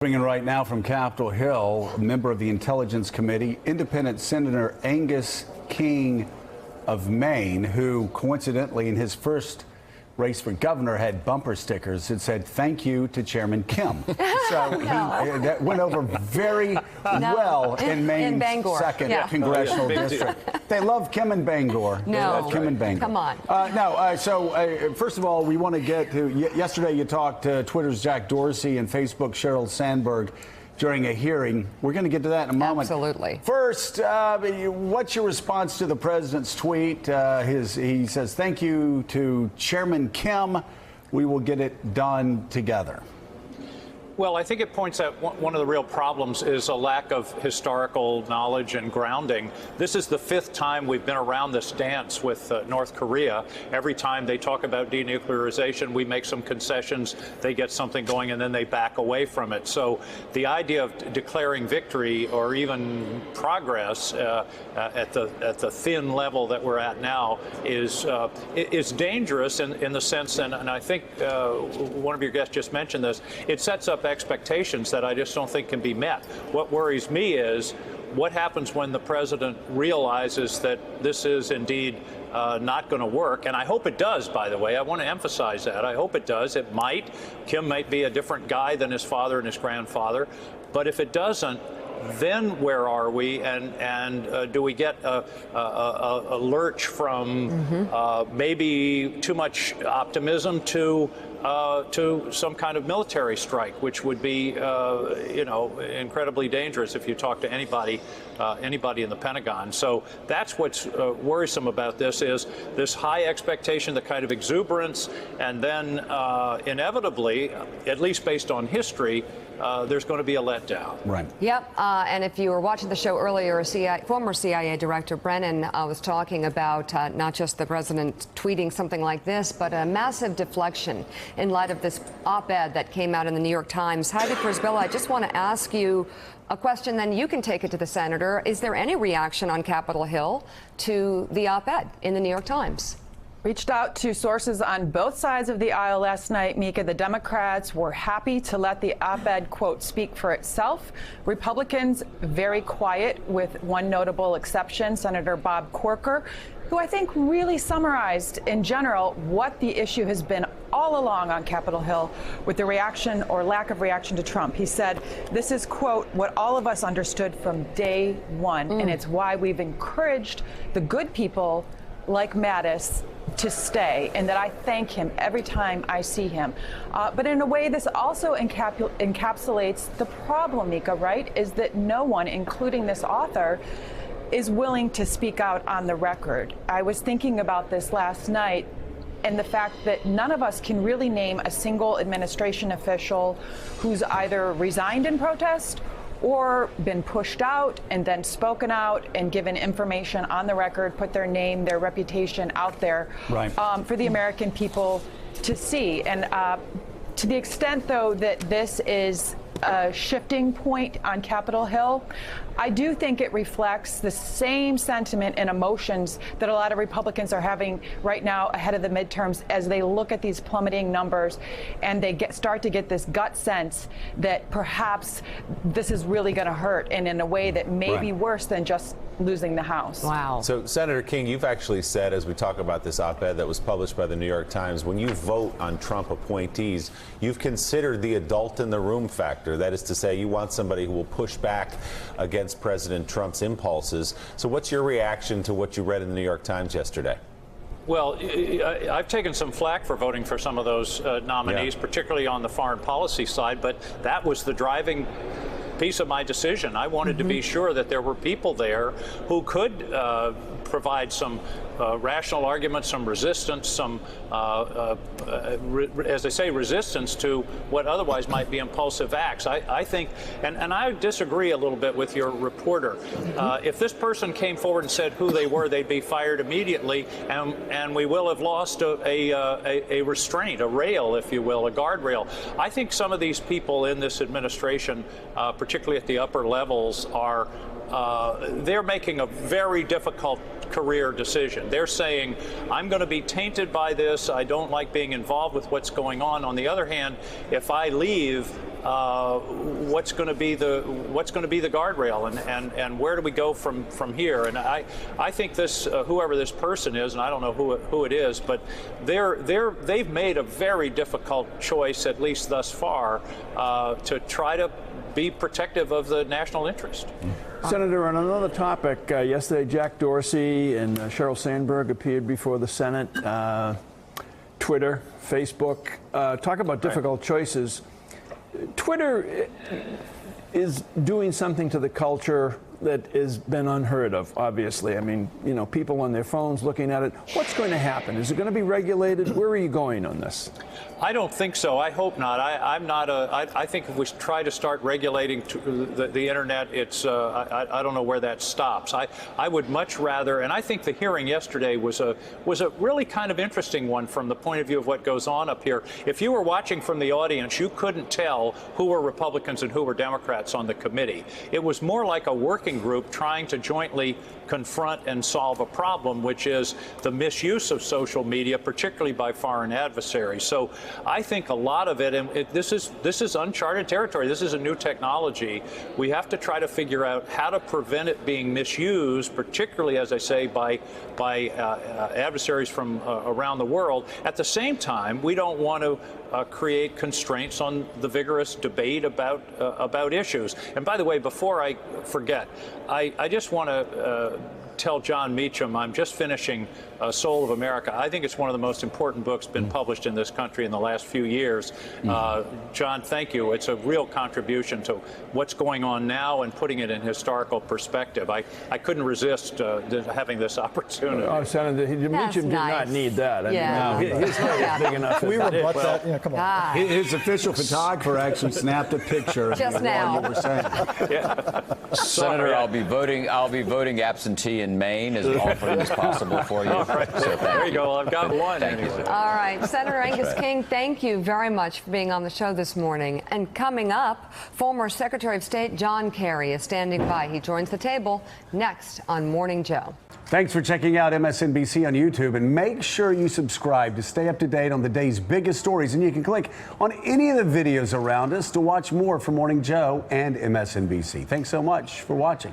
Bringing right now from Capitol Hill, a member of the Intelligence Committee, Independent Senator Angus King of Maine, who coincidentally in his first race for governor had bumper stickers that said "Thank you to Chairman Kim." So that went over very well in Maine's second congressional district. They love Kim and Bangor. They love Kim and Bangor. Come on. So first of all, we want to get to yesterday. You talked to Twitter's Jack Dorsey and Facebook's Sheryl Sandberg during a hearing. We're going to get to that in a moment. Absolutely. First, what's your response to the president's tweet? He says, "Thank you to Chairman Kim. We will get it done together." Well, I think it points out one of the real problems is a lack of historical knowledge and grounding. This is the fifth time we've been around this dance with North Korea. Every time they talk about denuclearization, we make some concessions, they get something going, and then they back away from it. So the idea of declaring victory or even progress at the thin level that we're at now is dangerous in the sense, and I think one of your guests just mentioned this, it sets up expectations that I just don't think can be met. What worries me is what happens when the president realizes that this is indeed not going to work. And I hope it does, by the way. I want to emphasize that. I hope it does. It might. Kim might be a different guy than his father and his grandfather. But if it doesn't, then where are we? And do we get a lurch from maybe too much optimism to some kind of military strike, which would be, incredibly dangerous if you talk to anybody in the Pentagon. So that's what's worrisome about this is this high expectation, the kind of exuberance, and then inevitably, at least based on history, there's going to be a letdown. Right. Yep. And if you were watching the show earlier, former CIA Director Brennan was talking about not just the president tweeting something like this, but a massive deflection in light of this op-ed that came out in the New York Times. Heidi Przybyla, I just want to ask you a question, then you can take it to the senator. Is there any reaction on Capitol Hill to the op-ed in the New York Times? Reached out to sources on both sides of the aisle last night, Mika. The Democrats were happy to let the op-ed, quote, speak for itself. Republicans very quiet, with one notable exception, Senator Bob Corker, who I think really summarized in general what the issue has been all along on Capitol Hill with the reaction or lack of reaction to Trump. He said, this is, quote, what all of us understood from day one, and it's why we've encouraged the good people like Mattis to stay, and that I thank him every time I see him. But in a way, this also encapsulates the problem, Mika, right, is that no one, including this author, is willing to speak out on the record. I was thinking about this last night, and the fact that none of us can really name a single administration official who's either resigned in protest or been pushed out and then spoken out and given information on the record, put their name, their reputation out there for the American people to see. And to the extent, though, that this is a shifting point on Capitol Hill, I do think it reflects the same sentiment and emotions that a lot of Republicans are having right now ahead of the midterms as they look at these plummeting numbers and they start to get this gut sense that perhaps this is really going to hurt, and in a way that may be worse than just losing the House. Wow. So, Senator King, you've actually said, as we talk about this op-ed that was published by the New York Times, when you vote on Trump appointees, you've considered the adult in the room factor. That is to say, you want somebody who will push back against President Trump's impulses. So what's your reaction to what you read in the New York Times yesterday? Well, I've taken some flack for voting for some of those nominees, particularly on the foreign policy side, but that was the driving piece of my decision. I wanted to be sure that there were people there who could provide some rational arguments, some resistance, some, as they say, resistance to what otherwise might be impulsive acts. I think, and I disagree a little bit with your reporter. If this person came forward and said who they were, they'd be fired immediately, and we will have lost a restraint, a rail, if you will, a guardrail. I think some of these people in this administration, particularly at the upper levels, are they're making a very difficult career decision. They're saying, I'm going to be tainted by this. I don't like being involved with what's going on. On the other hand, if I leave, what's going to be the guardrail, and where do we go from here? And I think this whoever this person is, and I don't know who it is, but they've made a very difficult choice, at least thus far, to try to be protective of the national interest. Senator, on another topic, yesterday Jack Dorsey and Sheryl Sandberg appeared before the Senate. Twitter, Facebook, talk about difficult choices. Twitter is doing something to the culture that has been unheard of, obviously. I mean, you know, people on their phones looking at it. What's going to happen? Is it going to be regulated? Where are you going on this? I don't think so. I hope not. I think if we try to start regulating the internet, I don't know where that stops. I would much rather, and I think the hearing yesterday was a really kind of interesting one from the point of view of what goes on up here. If you were watching from the audience, you couldn't tell who were Republicans and who were Democrats on the committee. It was more like a working group trying to jointly confront and solve a problem, which is the misuse of social media, particularly by foreign adversaries. So I think a lot of it, and this is uncharted territory. This is a new technology. We have to try to figure out how to prevent it being misused, particularly, as I say, by adversaries from around the world. At the same time, we don't want to create constraints on the vigorous debate about issues. And by the way, before I forget, I just want to tell John Meacham I'm just finishing Soul of America. I think it's one of the most important books been published in this country in the last few years. John, thank you. It's a real contribution to what's going on now and putting it in historical perspective. I couldn't resist having this opportunity. Oh, Senator, Meacham did not need that. Yeah. I mean, his head is big enough. We rebut that. Yeah, come on. His official photographer actually snapped a picture. Just of now. what you were saying. Senator, I'll be voting absentee in Maine as often as possible for you. So There you go. I've got one anyway. All right, Senator Angus King, thank you very much for being on the show this morning. And coming up, former Secretary of State John Kerry is standing by. He joins the table next on Morning Joe. Thanks for checking out MSNBC on YouTube, and make sure you subscribe to stay up to date on the day's biggest stories. And you can click on any of the videos around us to watch more from Morning Joe and MSNBC. Thanks so much for watching.